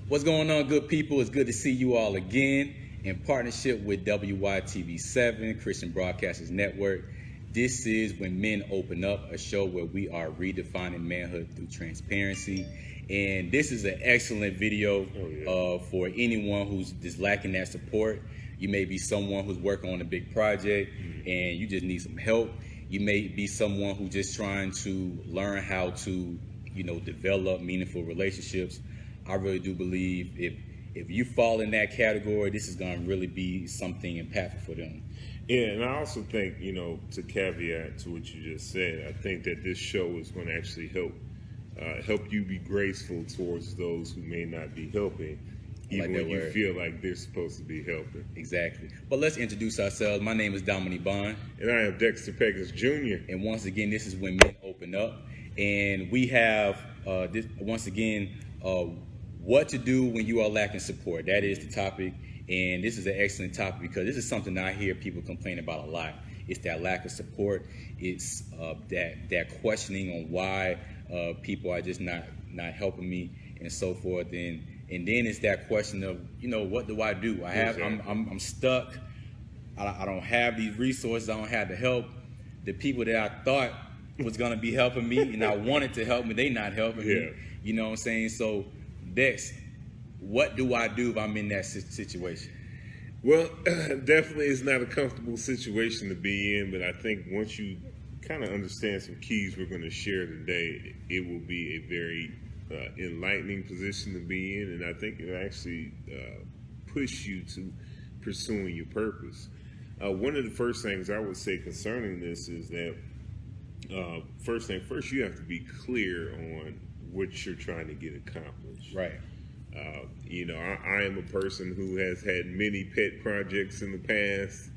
What's going on, good people? It's good to see you all again in partnership with WYTV7, Christian Broadcasters Network. This is When Men Open Up, a show where we are redefining manhood through transparency. And this is an excellent video for anyone who's just lacking that support. You may be someone who's working on a big project and you just need some help. You may be someone who's just trying to learn how to, develop meaningful relationships. I really do believe if you fall in that category, this is going to really be something impactful for them. Yeah, and I also think, to caveat to what you just said, I think that this show is going to actually help you be graceful towards those who may not be helping, even when you feel like they're supposed to be helping. Exactly. But let's introduce ourselves. My name is Dominique. And I am Dexter Peggins Jr. And once again, this is When Men Open Up. And we have, what to do when you are lacking support. That is the topic. And this is an excellent topic because this is something I hear people complain about a lot. It's that lack of support. It's that questioning on why people are just not helping me and so forth. And then it's that question of, what do I do? I'm stuck. I don't have these resources. I don't have the help. The people that I thought was going to be helping me and I wanted to help me, they not helping me. You know what I'm saying? So, Dex, what do I do if I'm in that situation? Well, definitely it's not a comfortable situation to be in, but I think once you kind of understand some keys we're going to share today, it will be a very enlightening position to be in, and I think it'll actually push you to pursuing your purpose. One of the first things I would say concerning this is that first, you have to be clear on what you're trying to get accomplished. Right. I am a person who has had many pet projects in the past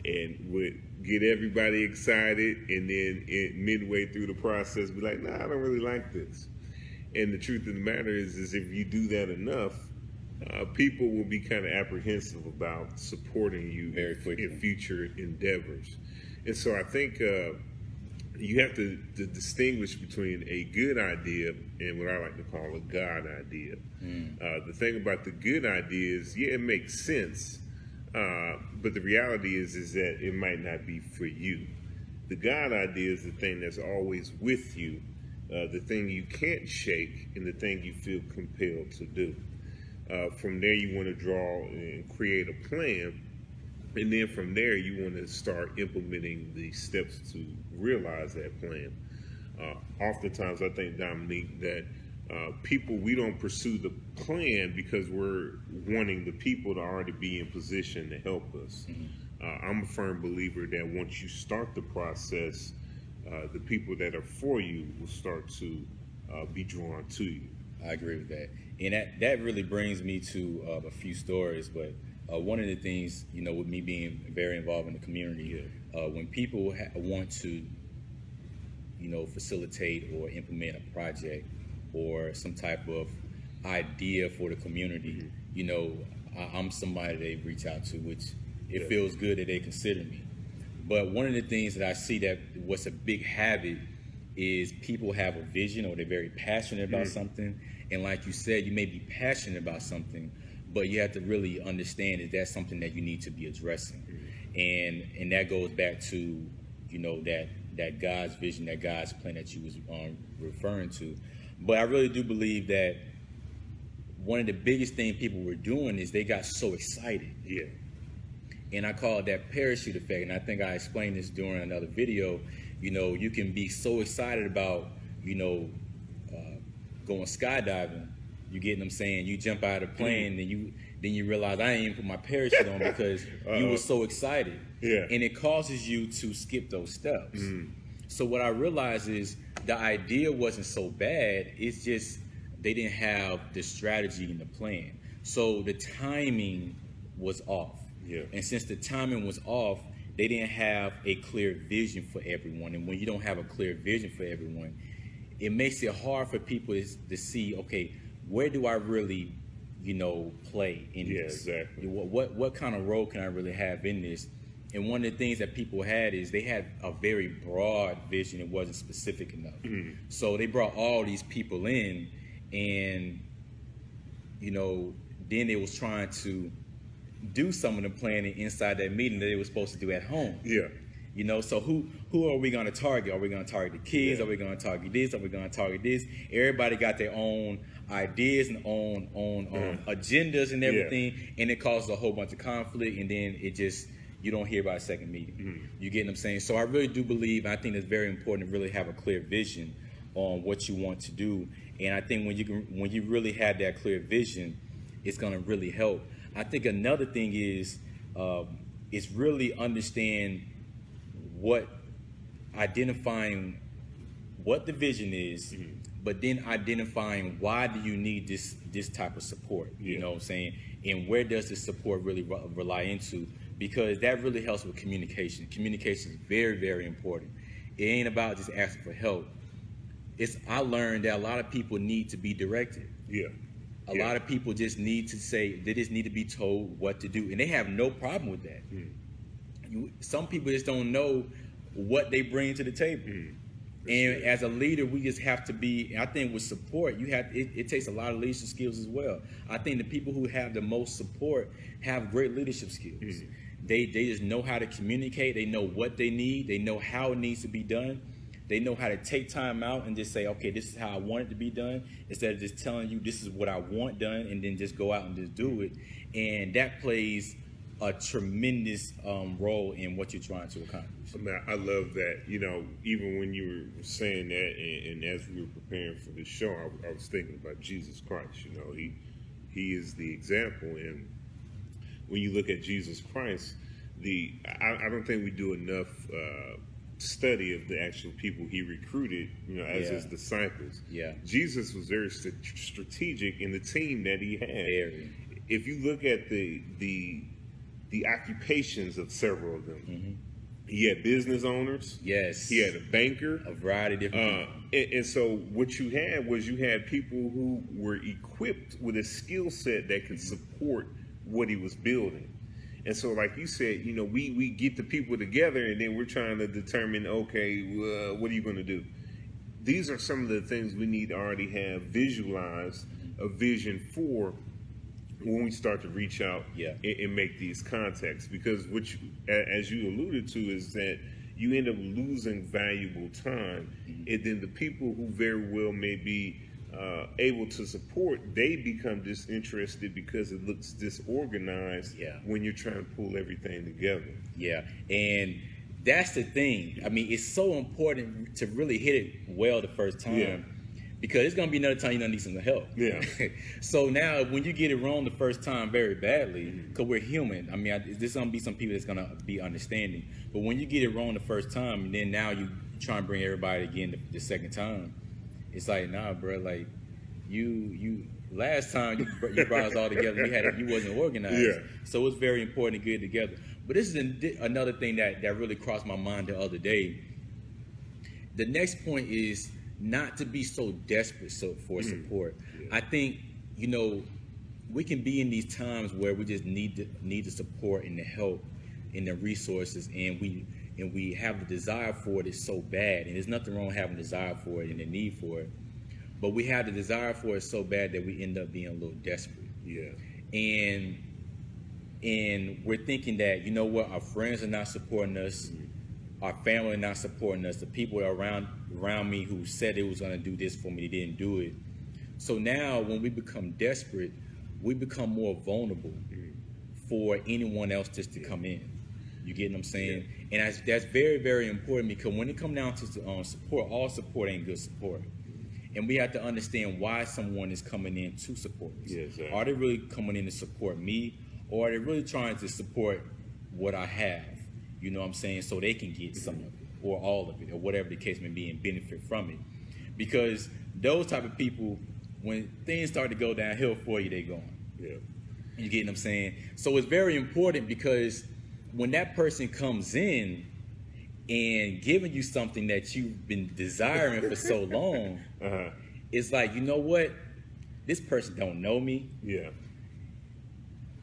and would get everybody excited and then midway through the process be like, nah, I don't really like this. And the truth of the matter is if you do that enough, people will be kind of apprehensive about supporting you very quickly in future endeavors. And so I think you have to distinguish between a good idea and what I like to call a God idea. The thing about the good idea is, it makes sense, but the reality is that it might not be for you. The God idea is the thing that's always with you, the thing you can't shake, and the thing you feel compelled to do. From there, you want to draw and create a plan. And then from there, you want to start implementing the steps to realize that plan. Oftentimes, I think, Dominique, that we don't pursue the plan because we're wanting the people to already be in position to help us. I'm a firm believer that once you start the process, the people that are for you will start to be drawn to you. I agree with that. And that really brings me to a few stories, but one of the things, with me being very involved in the community, when people want to, facilitate or implement a project or some type of idea for the community, I'm somebody they reach out to, which it feels good that they consider me. But one of the things that I see that what's a big habit is people have a vision or they're very passionate about something. And like you said, you may be passionate about something, but you have to really understand that that's something that you need to be addressing. And that goes back to, that God's vision, that God's plan that you was referring to. But I really do believe that one of the biggest things people were doing is they got so excited. Yeah. And I call it that parachute effect. And I think I explained this during another video. You can be so excited about, going skydiving. You get what I'm saying? You jump out of the plane, and then you realize I ain't even put my parachute on because you were so excited. Yeah. And it causes you to skip those steps. So what I realized is the idea wasn't so bad. It's just they didn't have the strategy and the plan. So the timing was off. Yeah. And since the timing was off, they didn't have a clear vision for everyone. And when you don't have a clear vision for everyone, it makes it hard for people to see, okay, where do I really, play in this? Yeah, exactly. What kind of role can I really have in this? And one of the things that people had is they had a very broad vision. It wasn't specific enough. So they brought all these people in, and you know, then they was trying to do some of the planning inside that meeting that they were supposed to do at home. Yeah. You know, so who are we going to target? Are we going to target the kids? Yeah. Are we going to target this? Are we going to target this? Everybody got their own ideas and own agendas and everything, and it causes a whole bunch of conflict, and then it just, you don't hear about a second meeting. You get what I'm saying? So I really do believe, I think it's very important to really have a clear vision on what you want to do, and I think when you really have that clear vision, it's going to really help. I think another thing is really understand identifying what the vision is, but then identifying why do you need this type of support, you know what I'm saying, and where does this support really rely into, because that really helps with communication. Communication is very, very important. It ain't about just asking for help. I learned that a lot of people need to be directed. A lot of people just need to say, they just need to be told what to do, and they have no problem with that. Some people just don't know what they bring to the table. And as a leader, we just have to be, I think with support, it takes a lot of leadership skills as well. I think the people who have the most support have great leadership skills. They just know how to communicate. They know what they need. They know how it needs to be done. They know how to take time out and just say, okay, this is how I want it to be done, instead of just telling you this is what I want done and then just go out and just do it. And that plays a tremendous role in what you're trying to accomplish. I love that. You know, even when you were saying that, and as we were preparing for this show, I was thinking about Jesus Christ. You know, he is the example, and when you look at Jesus Christ, I don't think we do enough study of the actual people he recruited, you know, as his disciples. Jesus was very strategic in the team that he had. If you look at the occupations of several of them, he had business owners. He had a banker. A variety of different people. And so what you had people who were equipped with a skill set that could support what he was building. And so, like you said, you know, we get the people together, and then we're trying to determine, okay, what are you going to do? These are some of the things we need to already have visualized a vision for when we start to reach out and make these contacts. Because as you alluded to, is that you end up losing valuable time, and then the people who very well may be able to support, they become disinterested because it looks disorganized when you're trying to pull everything together. And that's the thing. I mean, it's so important to really hit it well the first time, because it's going to be another time you're going to need some help. So now when you get it wrong the first time very badly, because we're human, I mean, there's going to be some people that's going to be understanding, but when you get it wrong the first time, and then now you try and bring everybody again the second time, it's like, nah, bro, like you last time you brought us all together, you wasn't organized. So it's very important to get it together. But this is another thing that really crossed my mind the other day. The next point is not to be so desperate for support. I think, you know, we can be in these times where we just need the support and the help and the resources, and we have the desire for it is so bad, and there's nothing wrong with having a desire for it and the need for it, but we have the desire for it so bad that we end up being a little desperate. And we're thinking that, you know what, our friends are not supporting us, our family are not supporting us, the people around me who said they was going to do this for me, they didn't do it. So now when we become desperate, we become more vulnerable for anyone else just to come in. You get what I'm saying? And that's very, very important, because when it comes down to support, all support ain't good support. And we have to understand why someone is coming in to support us. Are they really coming in to support me, or are they really trying to support what I have? You know what I'm saying? So they can get some of it, or all of it, or whatever the case may be, and benefit from it. Because those type of people, when things start to go downhill for you, they gone. You get what I'm saying? So it's very important, because when that person comes in and giving you something that you've been desiring for so long, it's like, you know what? This person don't know me.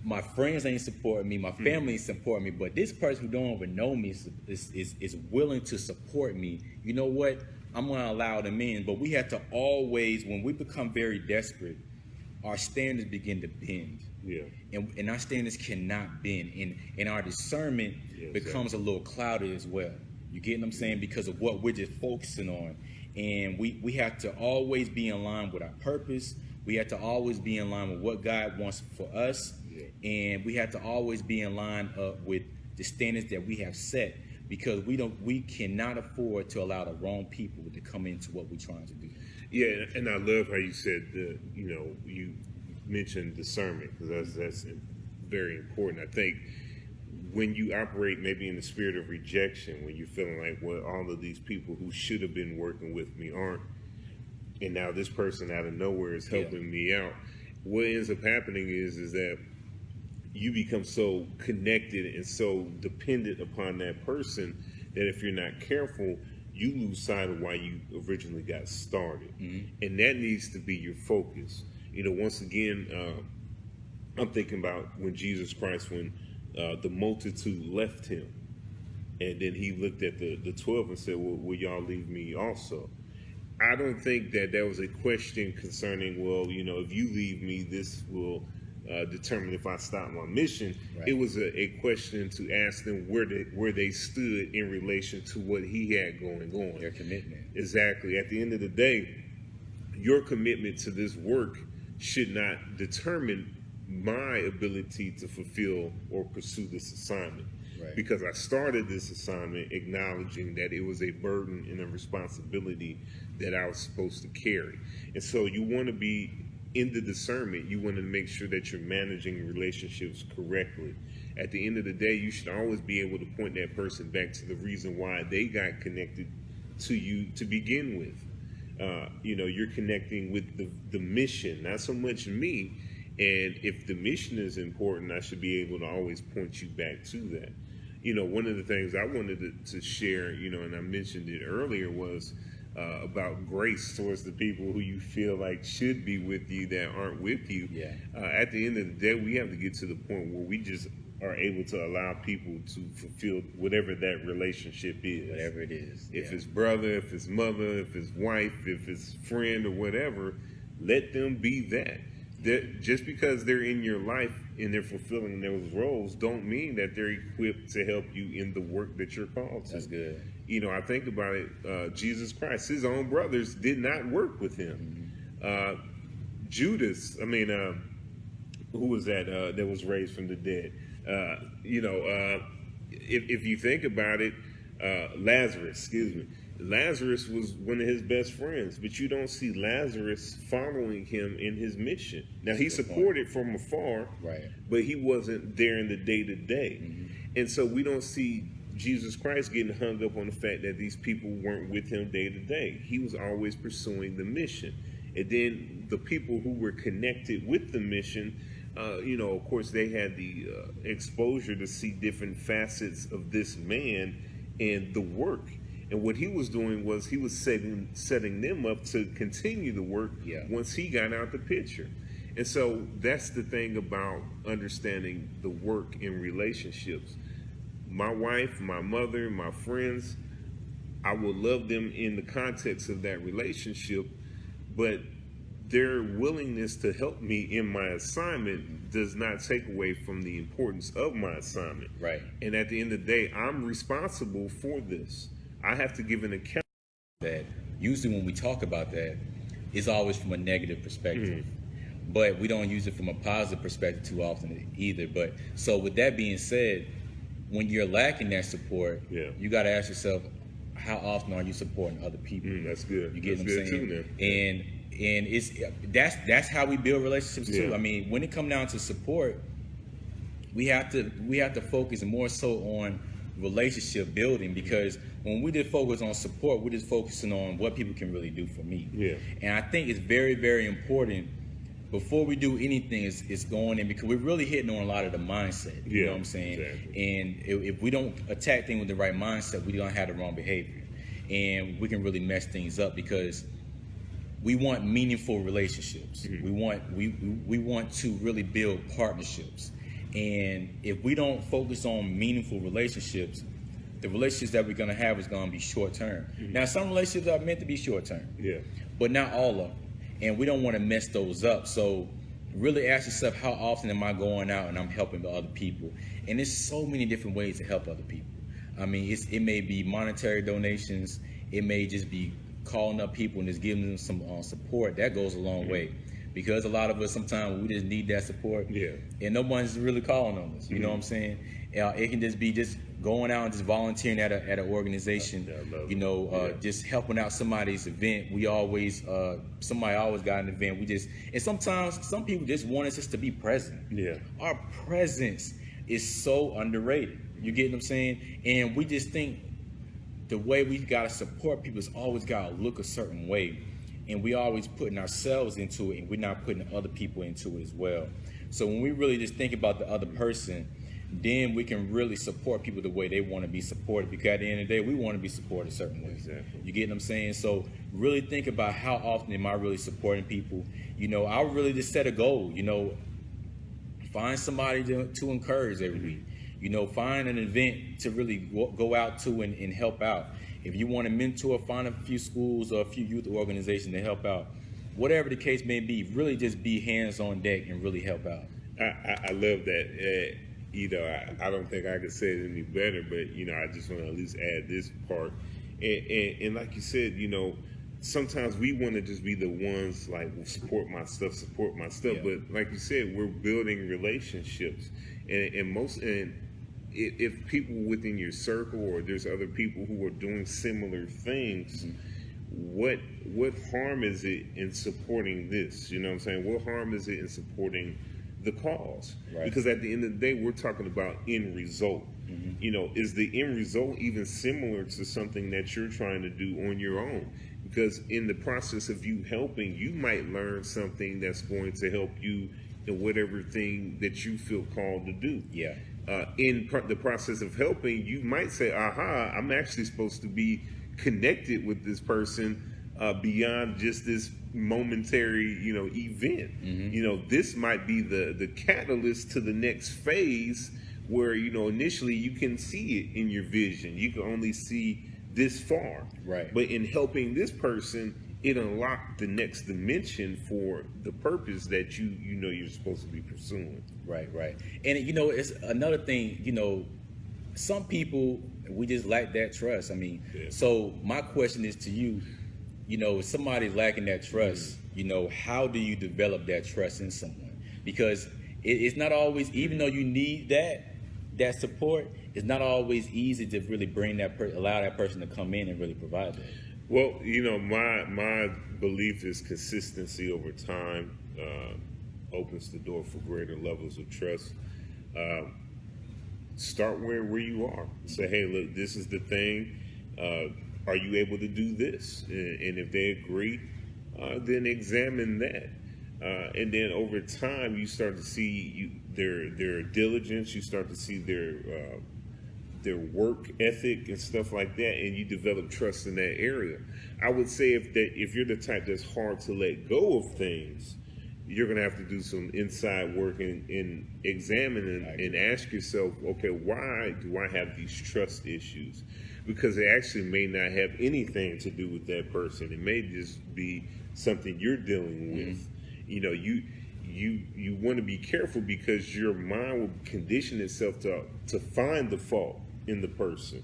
My friends ain't supporting me. My family ain't supporting me. But this person who don't even know me is willing to support me. You know what? I'm going to allow them in. But we have to always, when we become very desperate, our standards begin to bend. Yeah. And our standards cannot bend. And our discernment becomes a little clouded as well. You get what I'm saying? Because of what we're just focusing on. And we have to always be in line with our purpose. We have to always be in line with what God wants for us. Yeah. And we have to always be in line with the standards that we have set, because we cannot afford to allow the wrong people to come into what we're trying to do. Yeah, and I love how you said, you mentioned discernment, because that's very important. I think when you operate maybe in the spirit of rejection, when you're feeling like, well, all of these people who should have been working with me aren't, and now this person out of nowhere is helping me out, what ends up happening is that you become so connected and so dependent upon that person that if you're not careful, you lose sight of why you originally got started. Mm-hmm. And that needs to be your focus. Once again, I'm thinking about when Jesus Christ, when the multitude left him, and then he looked at the 12 and said, well, will y'all leave me also? I don't think that was a question concerning, well, if you leave me, this will determine if I stop my mission. Right. It was a question to ask them where they stood in relation to what he had going on. Their commitment. Exactly. At the end of the day, your commitment to this work should not determine my ability to fulfill or pursue this assignment. Right. Because I started this assignment acknowledging that it was a burden and a responsibility that I was supposed to carry. And so you want to be in the discernment, you want to make sure that you're managing relationships correctly. At the end of the day, you should always be able to point that person back to the reason why they got connected to you to begin with. You're connecting with the mission, not so much me. And if the mission is important, I should be able to always point you back to that. One of the things I wanted to share, and I mentioned it earlier, was about grace towards the people who you feel like should be with you that aren't with you. Yeah. At the end of the day, we have to get to the point where we just are able to allow people to fulfill whatever that relationship is. Whatever it is. If it's brother, if it's mother, if it's wife, if it's friend or whatever, let them be that. Just because they're in your life and they're fulfilling those roles don't mean that they're equipped to help you in the work that you're called to. That's good. I think about it, Jesus Christ, his own brothers did not work with him. Mm-hmm. Judas, who was that was raised from the dead? If you think about it, Lazarus was one of his best friends, but you don't see Lazarus following him in his mission. Now, he supported from afar, right, but he wasn't there in the day-to-day. Mm-hmm. And so we don't see Jesus Christ getting hung up on the fact that these people weren't with him day-to-day. He was always pursuing the mission. And then the people who were connected with the mission, of course, they had the exposure to see different facets of this man and the work. And what he was doing was he was setting them up to continue the work once he got out the picture. And so that's the thing about understanding the work in relationships. My wife, my mother, my friends, I will love them in the context of that relationship, but their willingness to help me in my assignment does not take away from the importance of my assignment. Right. And at the end of the day, I'm responsible for this. I have to give an account. That usually when we talk about that, it's always from a negative perspective. But we don't use it from a positive perspective too often either. But so with that being said, when you're lacking that support, you got to ask yourself, how often are you supporting other people? That's good. You get what I'm saying? And it's that's how we build relationships too. I mean, when it comes down to support, we have to focus more so on relationship building, because when we just focus on support, we're just focusing on what people can really do for me. Yeah. And I think it's very, very important before we do anything is going in, because we're really hitting on a lot of the mindset. You know what I'm saying? Exactly. And if we don't attack things with the right mindset, we're going to have the wrong behavior. And we can really mess things up, because we want meaningful relationships. Mm-hmm. We want to really build partnerships. And if we don't focus on meaningful relationships, the relationships that we're going to have is going to be short term. Mm-hmm. Now, some relationships are meant to be short term, but not all of them. And we don't want to mess those up. So really ask yourself, how often am I going out and I'm helping the other people? And there's so many different ways to help other people. I mean, it may be monetary donations. It may just be calling up people and just giving them some support. That goes a long way, because a lot of us sometimes we just need that support. Yeah. And no one's really calling on us. You know what I'm saying? It can just be just going out and just volunteering at an organization. Just helping out somebody's event. We always somebody always got an event. And sometimes some people just want us just to be present. Yeah. Our presence is so underrated. You get what I'm saying? And we just think the way we gotta support people is always gotta look a certain way, and we always putting ourselves into it, and we're not putting other people into it as well. So when we really just think about the other person, then we can really support people the way they want to be supported, because at the end of the day, we want to be supported a certain way. Exactly. You get what I'm saying? So really think about, how often am I really supporting people? I really just set a goal. Find somebody to encourage every week. Find an event to really go out to and help out. If you want to mentor, find a few schools or a few youth organizations to help out. Whatever the case may be, really just be hands on deck and really help out. I love that. I don't think I could say it any better, but I just want to at least add this part. And like you said, sometimes we want to just be the ones like, support my stuff. Yeah. But like you said, we're building relationships, and if people within your circle, or there's other people who are doing similar things, what harm is it in supporting this? You know what I'm saying? What harm is it in supporting the cause? Right. Because at the end of the day, we're talking about end result. Is the end result even similar to something that you're trying to do on your own? Because in the process of you helping, you might learn something that's going to help you in whatever thing that you feel called to do. Yeah. In the process of helping, you might say, aha, I'm actually supposed to be connected with this person beyond just this momentary, event. This might be the catalyst to the next phase, where, initially you can see it in your vision. You can only see this far. Right. But in helping this person, it unlocked the next dimension for the purpose that you're supposed to be pursuing. Right. And it's another thing, some people, we just lack that trust. I mean, So my question is to you, if somebody's lacking that trust, how do you develop that trust in someone? Because it's not always, even though you need that support, it's not always easy to really bring allow that person to come in and really provide that. Well, my belief is consistency over time opens the door for greater levels of trust. Start where you are. Say, hey, look, this is the thing. Are you able to do this? And if they agree, then examine that. And then over time, you start to see their diligence. You start to see their work ethic and stuff like that, and you develop trust in that area. I would say if you're the type that's hard to let go of things, you're going to have to do some inside work and examine and ask yourself, okay, why do I have these trust issues? Because it actually may not have anything to do with that person. It may just be something you're dealing with. You want to be careful, because your mind will condition itself to find the fault in the person.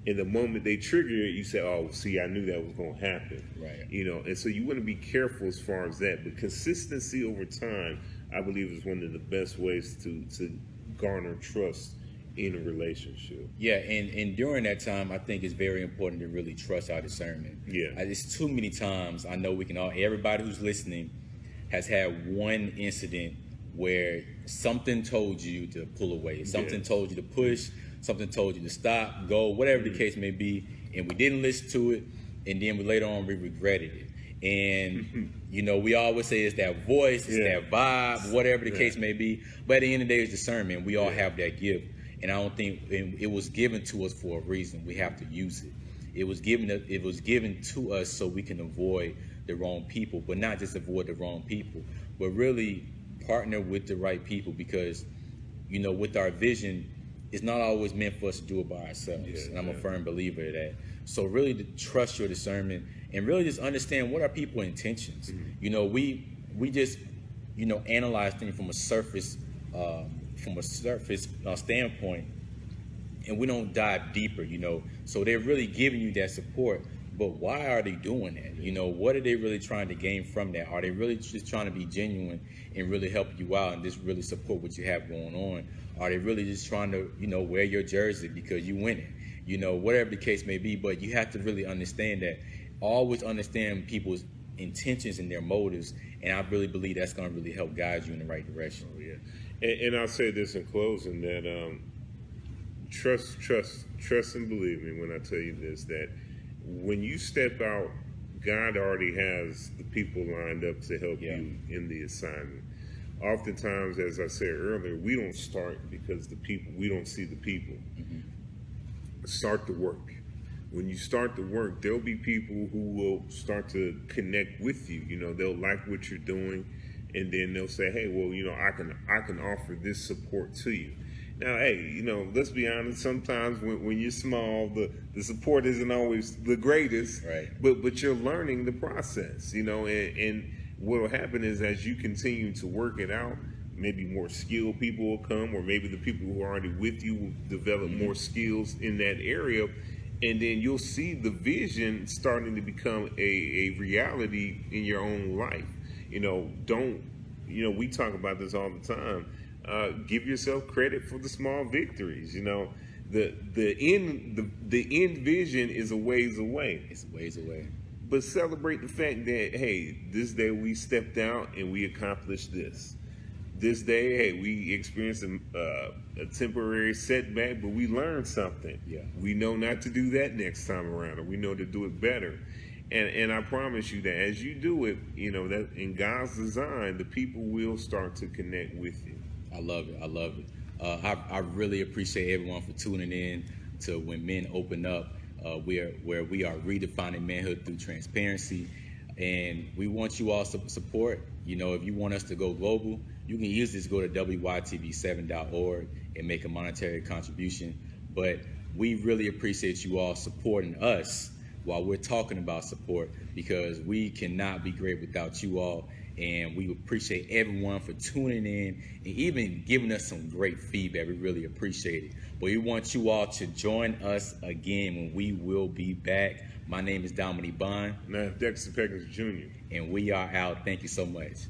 And the moment they trigger it, you say, oh, see, I knew that was going to happen. Right. And so you want to be careful as far as that. But consistency over time, I believe, is one of the best ways to garner trust in a relationship. Yeah, and during that time, I think it's very important to really trust our discernment. Yeah. It's too many times, I know everybody who's listening has had one incident where something told you to pull away, something told you to push, something told you to stop, go, whatever the case may be, and we didn't listen to it, and then later on we regretted it. And we always say it's that voice, it's that vibe, whatever the case may be. But at the end of the day, it's discernment. We all have that gift, and I don't think it was given to us for a reason. We have to use it. It was given to us so we can avoid the wrong people, but not just avoid the wrong people, but really partner with the right people, because with our vision, it's not always meant for us to do it by ourselves. And I'm a firm believer of that. So really to trust your discernment and really just understand what are people's intentions. We just you know, analyze things from a surface standpoint, and we don't dive deeper, you know. So they're really giving you that support, but why are they doing that? You know, what are they really trying to gain from that? Are they really just trying to be genuine and really help you out and just really support what you have going on? Are they really just trying to, you know, wear your jersey because you win it? You know, whatever the case may be, but you have to really understand that. Always understand people's intentions and their motives, and I really believe that's going to really help guide you in the right direction. Oh, yeah. And I'll say this in closing, that trust and believe me when I tell you this, that when you step out, God already has the people lined up to help you in the assignment. Oftentimes, as I said earlier, we don't start because we don't see the people. Start the work. When you start the work, there'll be people who will start to connect with you. You know, they'll like what you're doing, and then they'll say, hey, well, you know, I can offer this support to you. Now, hey, you know, let's be honest, sometimes when you're small, the support isn't always the greatest, right? But you're learning the process, you know, and what will happen is as you continue to work it out, maybe more skilled people will come, or maybe the people who are already with you will develop more skills in that area, and then you'll see the vision starting to become a reality in your own life. You know, we talk about this all the time. Give yourself credit for the small victories. You know, the end vision is a ways away. It's a ways away. But celebrate the fact that, hey, this day we stepped out and we accomplished this. This day, hey, we experienced a temporary setback, but we learned something. Yeah. We know not to do that next time around, or we know to do it better. And I promise you that as you do it, you know, that in God's design, the people will start to connect with you. I love it. I love it. I really appreciate everyone for tuning in to When Men Open Up, where we are redefining manhood through transparency. And we want you all to support. You know, if you want us to go global, you can easily just go to WYTV7.org and make a monetary contribution. But we really appreciate you all supporting us while we're talking about support, because we cannot be great without you all. And we appreciate everyone for tuning in and even giving us some great feedback. We really appreciate it. But we want you all to join us again when we will be back. My name is Dominique. Now, Dexter Peggins Jr. And we are out. Thank you so much.